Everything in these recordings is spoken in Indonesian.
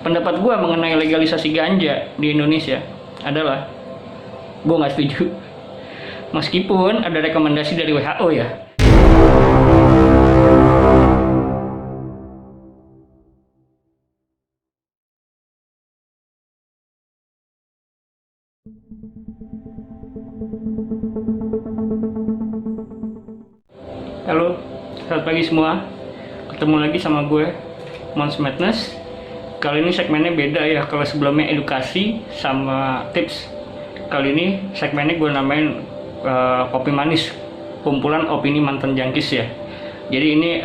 Pendapat gue mengenai legalisasi ganja di Indonesia adalah gue nggak setuju. Meskipun ada rekomendasi dari WHO ya. Halo, selamat pagi semua. Ketemu lagi sama gue, Mons Madness. Kali ini segmennya beda ya. Kalau sebelumnya edukasi sama tips, kali ini segmennya gue namain kopi manis, kumpulan opini mantan jangkis ya. Jadi ini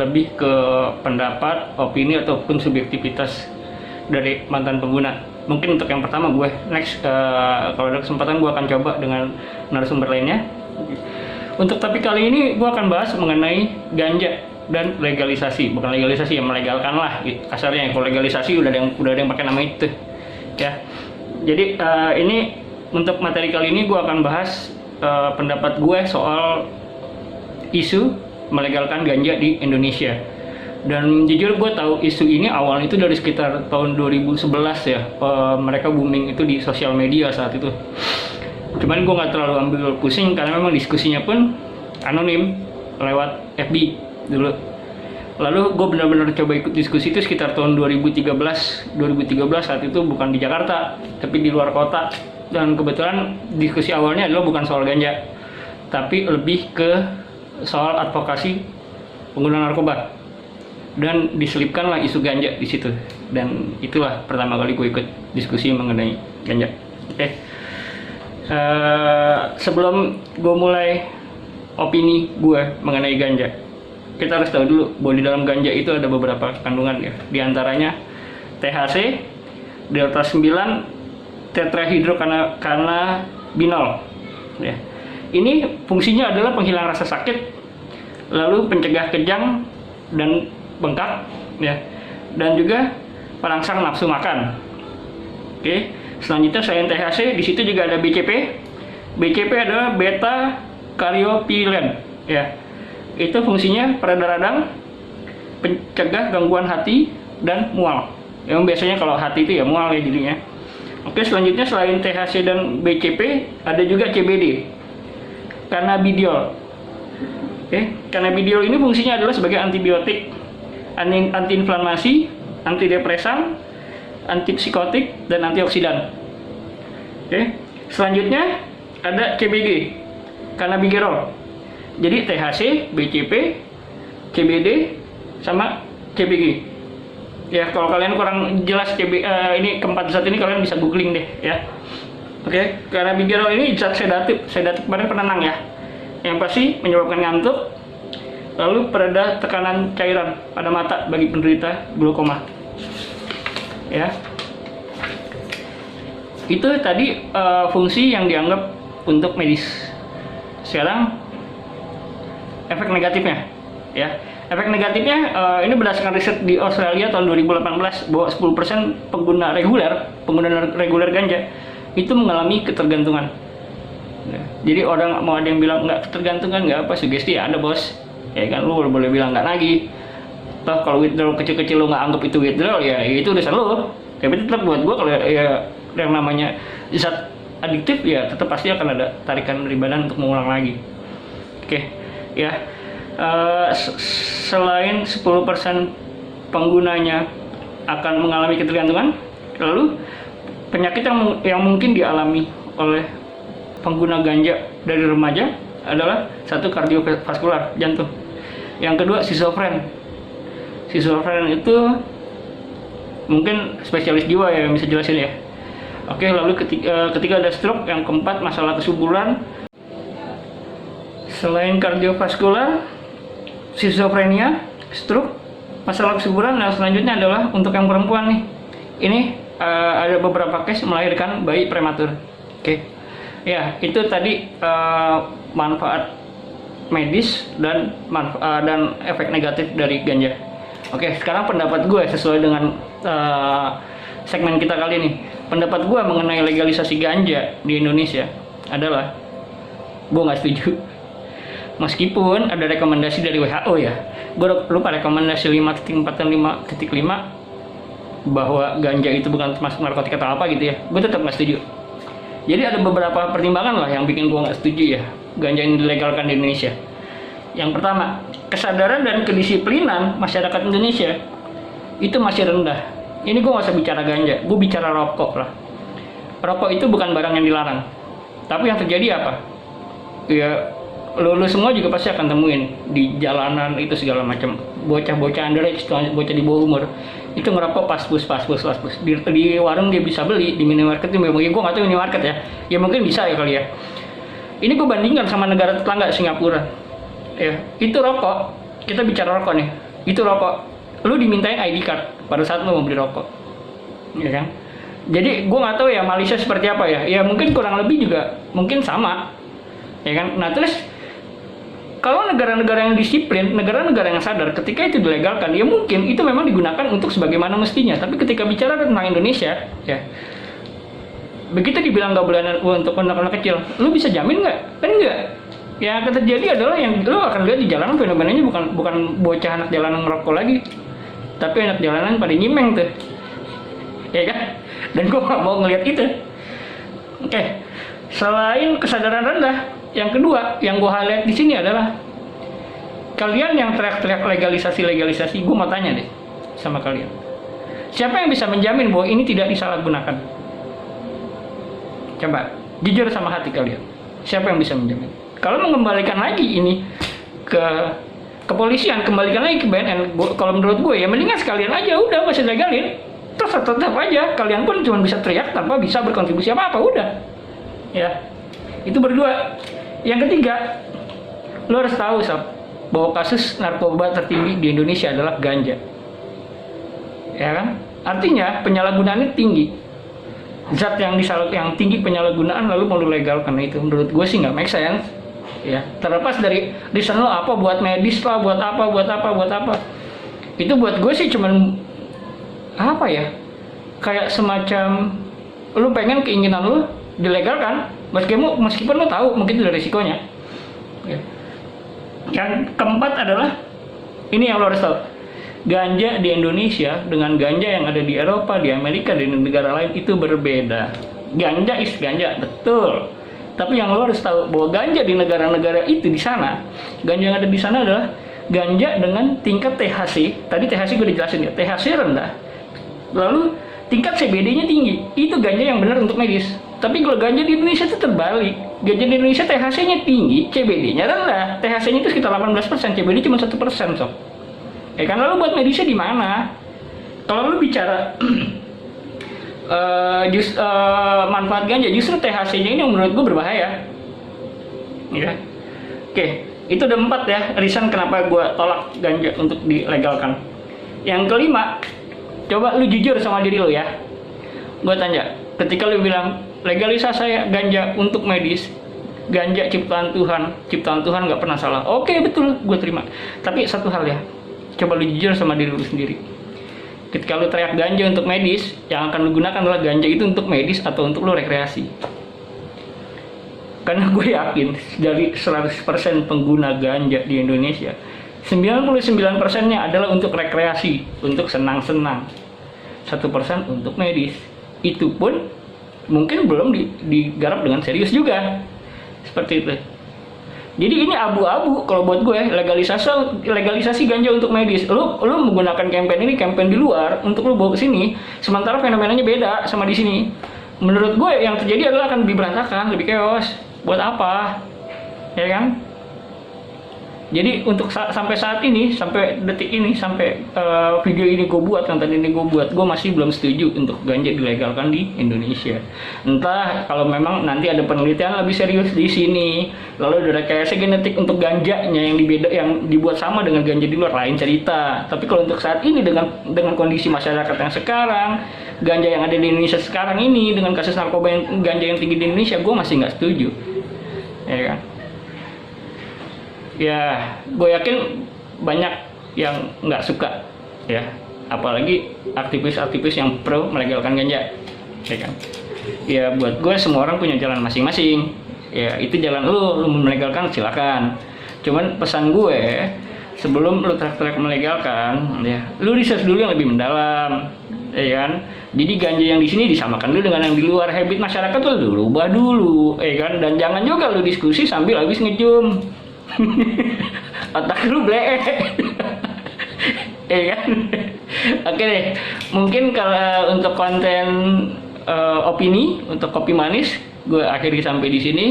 lebih ke pendapat, opini ataupun subjektivitas dari mantan pengguna. Mungkin untuk yang pertama gue next, kalau ada kesempatan gue akan coba dengan narasumber lainnya. Untuk topik kali ini gue akan bahas mengenai ganja dan legalisasi. Bukan legalisasi ya, melegalkan lah gitu, kasarnya. Kalau legalisasi udah ada yang pakai nama itu ya. Jadi ini untuk materi kali ini gue akan bahas pendapat gue soal isu melegalkan ganja di Indonesia. Dan jujur gue tahu isu ini awalnya itu dari sekitar tahun 2011 ya. Mereka booming itu di sosial media saat itu. Cuman gue nggak terlalu ambil pusing karena memang diskusinya pun anonim lewat FB dulu. Lalu gue benar-benar coba ikut diskusi itu sekitar tahun 2013 saat itu bukan di Jakarta tapi di luar kota. Dan kebetulan diskusi awalnya adalah bukan soal ganja, tapi lebih ke soal advokasi pengguna narkoba, dan diselipkanlah isu ganja di situ. Dan itulah pertama kali gue ikut diskusi mengenai ganja. Oke. Sebelum gue mulai opini gue mengenai ganja, kita harus tahu dulu bahwa di dalam ganja itu ada beberapa kandungan ya. Di antaranya THC, delta 9, tetrahydrocannabinol ya. Ini fungsinya adalah penghilang rasa sakit, lalu pencegah kejang dan bengkak ya, dan juga perangsang nafsu makan. Oke, selanjutnya selain THC, di situ juga ada BCP. BCP adalah beta cariophyllan ya. Itu fungsinya peredar radang, pencegah gangguan hati dan mual. Yang biasanya kalau hati itu ya mual ya jadinya. Oke, selanjutnya selain THC dan BCP ada juga CBD, cannabidiol. Oke, cannabidiol ini fungsinya adalah sebagai antibiotik, antiinflamasi, antidepresan, antipsikotik, dan antioksidan. Oke, selanjutnya ada CBG, cannabigerol. Jadi THC, BCP, CBD, sama CBG. Ya, kalau kalian kurang jelas ini keempat zat ini kalian bisa googling deh ya. Oke, cannabigerol ini zat sedatif badan penenang ya, yang pasti menyebabkan ngantuk, lalu pereda tekanan cairan pada mata bagi penderita glaukoma. Ya, itu tadi fungsi yang dianggap untuk medis. Sekarang efek negatifnya ya. Efek negatifnya ini berdasarkan riset di Australia tahun 2018 bahwa 10% pengguna reguler ganja itu mengalami ketergantungan. Ya, jadi orang mau ada yang bilang nggak ketergantungan nggak apa, sugesti ya ada bos. Ya kan, lu boleh bilang nggak nagih. Toh kalau withdrawal kecil-kecil lu nggak anggap itu withdrawal ya itu urusan lu. Tapi tetap buat gua kalau ya yang namanya zat adiktif ya tetap pasti akan ada tarikan dari badan untuk mengulang lagi. Oke, ya. Selain 10% penggunanya akan mengalami ketergantungan, lalu penyakit yang mungkin dialami oleh pengguna ganja dari remaja adalah satu, kardiovaskular, jantung. Yang kedua, schizofren. Schizofren itu mungkin spesialis jiwa ya yang bisa jelasin ya. Oke, lalu ketiga ada stroke. Yang keempat, masalah kesuburan. Selain kardiovaskular, schizofrenia, stroke, masalah kesuburan. Nah, selanjutnya adalah untuk yang perempuan nih. Ini ada beberapa case melahirkan bayi prematur. Oke. Ya, itu tadi manfaat medis dan efek negatif dari ganja. Oke, sekarang pendapat gue sesuai dengan segmen kita kali ini. Pendapat gue mengenai legalisasi ganja di Indonesia adalah gue nggak setuju. Meskipun ada rekomendasi dari WHO ya. Gue lupa rekomendasi 5.45.5 bahwa ganja itu bukan termasuk narkotika atau apa gitu ya, gue tetap nggak setuju. Jadi ada beberapa pertimbangan lah yang bikin gue nggak setuju ya ganja ini dilegalkan di Indonesia. Yang pertama, kesadaran dan kedisiplinan masyarakat Indonesia itu masih rendah. Ini gue nggak usah bicara ganja, gue bicara rokok lah. Rokok itu bukan barang yang dilarang, tapi yang terjadi apa? Ya, lu semua juga pasti akan temuin di jalanan itu segala macam bocah-bocah underage, bocah di bawah umur itu ngerokok pas bus di warung dia bisa beli, di minimarket itu mungkin gue nggak tahu minimarket ya mungkin bisa ya kali ya. Ini gue bandingkan sama negara tetangga Singapura ya, itu rokok, kita bicara rokok nih, itu rokok lu dimintain ID card pada saat lu mau beli rokok ya kan. Jadi gue nggak tahu ya Malaysia seperti apa ya mungkin kurang lebih juga mungkin sama ya kan. Nah terus kalau negara-negara yang disiplin, negara-negara yang sadar, ketika itu dilegalkan, ya mungkin itu memang digunakan untuk sebagaimana mestinya. Tapi ketika bicara tentang Indonesia, ya begitu dibilang nggak boleh untuk anak-anak kecil, lu bisa jamin nggak? Kan nggak. Yang akan terjadi adalah yang lu akan lihat di jalanan fenomenanya bukan bocah anak jalanan ngerokok lagi, tapi anak jalanan pada nyimeng tuh, ya kan? Dan gua nggak mau ngelihat itu. Oke. Selain kesadaran rendah, yang kedua yang gue highlight di sini adalah kalian yang teriak-teriak legalisasi, gue mau tanya deh sama kalian, siapa yang bisa menjamin bahwa ini tidak disalahgunakan? Coba jujur sama hati kalian, siapa yang bisa menjamin? Kalau mengembalikan lagi ini ke kepolisian, kembalikan lagi ke BNN, kalau menurut gue ya mendingan sekalian aja udah masih legalin, terus tetap aja kalian pun cuma bisa teriak tanpa bisa berkontribusi apa-apa, udah ya. Itu berdua. Yang ketiga, lo harus tahu Sob, bahwa kasus narkoba tertinggi di Indonesia adalah ganja, ya kan? Artinya penyalahgunaannya tinggi, zat yang tinggi penyalahgunaan lalu mau legalkan. Itu menurut gue sih nggak make sense ya. Terlepas dari reason lo apa, buat medis lah, buat apa, itu buat gue sih cuman apa ya, kayak semacam lo pengen keinginan lo dilegalkan meskipun lo tahu mungkin itu ada risikonya ya. Yang keempat adalah ini yang lo harus tahu, ganja di Indonesia dengan ganja yang ada di Eropa, di Amerika, di negara lain itu berbeda. Ganja is ganja, betul, tapi yang lo harus tahu bahwa ganja di negara-negara itu di sana, ganja yang ada di sana adalah ganja dengan tingkat THC, tadi THC gue dijelasin ya, THC rendah, lalu tingkat CBD-nya tinggi, itu ganja yang benar untuk medis. Tapi kalau ganja di Indonesia itu terbalik, ganja di Indonesia THC-nya tinggi, CBD-nya rendah. THC-nya itu sekitar 18%, CBD cuma 1%, Sob. Ya kan, lalu buat medisnya di mana? Kalau lu bicara manfaat ganja, justru THC-nya ini yang menurut gue berbahaya. Ya. Oke, itu udah 4 ya reason kenapa gue tolak ganja untuk dilegalkan. Yang kelima, coba lu jujur sama diri lu ya. Gue tanya, ketika lu bilang legalisasi ganja untuk medis, ganja ciptaan Tuhan nggak pernah salah. Oke, betul, gue terima. Tapi satu hal ya, coba lu jujur sama diri lu sendiri. Ketika lu teriak ganja untuk medis, yang akan lu gunakan adalah ganja itu untuk medis atau untuk lu rekreasi. Karena gue yakin dari 100% pengguna ganja di Indonesia, 99%-nya adalah untuk rekreasi, untuk senang-senang. 1% untuk medis. Itu pun mungkin belum digarap dengan serius juga, seperti itu. Jadi ini abu-abu kalau buat gue, legalisasi ganja untuk medis. Lu menggunakan campaign di luar untuk lu bawa ke sini, sementara fenomenanya beda sama di sini. Menurut gue yang terjadi adalah akan lebih berantakan, lebih chaos. Buat apa? Ya kan? Jadi untuk sampai saat ini, sampai detik ini, sampai video ini gue buat, konten ini gue buat, gue masih belum setuju untuk ganja dilegalkan di Indonesia. Entah kalau memang nanti ada penelitian lebih serius di sini, lalu ada rekayasa genetik untuk ganjanya yang dibuat sama dengan ganja di luar, lain cerita. Tapi kalau untuk saat ini dengan kondisi masyarakat yang sekarang, ganja yang ada di Indonesia sekarang ini, dengan kasus narkoba ganja yang tinggi di Indonesia, gue masih nggak setuju, ya kan? Ya, gue yakin banyak yang nggak suka, ya. Apalagi aktivis-aktivis yang pro melegalkan ganja, ya kan. Ya, buat gue semua orang punya jalan masing-masing. Ya, itu jalan lu melegalkan silakan. Cuman pesan gue, sebelum lu teriak-teriak melegalkan, ya, lu research dulu yang lebih mendalam, ya kan? Jadi ganja yang di sini disamakan dulu dengan yang di luar. Habit masyarakat tuh lu rubah dulu, ya kan? Dan jangan juga lu diskusi sambil habis ngecium. Otak lu blek. Ya kan? Oke deh, mungkin kalau untuk konten opini untuk kopi manis, gue akhiri sampai di sini.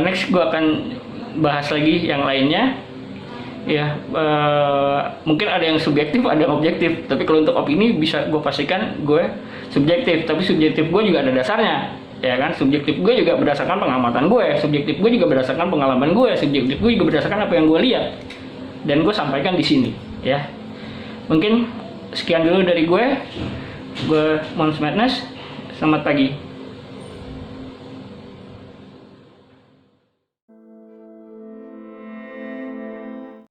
Next gue akan bahas lagi yang lainnya. Ya, mungkin ada yang subjektif, ada yang objektif. Tapi kalau untuk opini bisa gue pastikan gue subjektif. Tapi subjektif gue juga ada dasarnya, ya kan? Subjektif gue juga berdasarkan pengamatan gue, subjektif gue juga berdasarkan pengalaman gue, subjektif gue juga berdasarkan apa yang gue lihat. Dan gue sampaikan di sini, ya. Mungkin sekian dulu dari gue. Gue Mons Madness. Selamat pagi.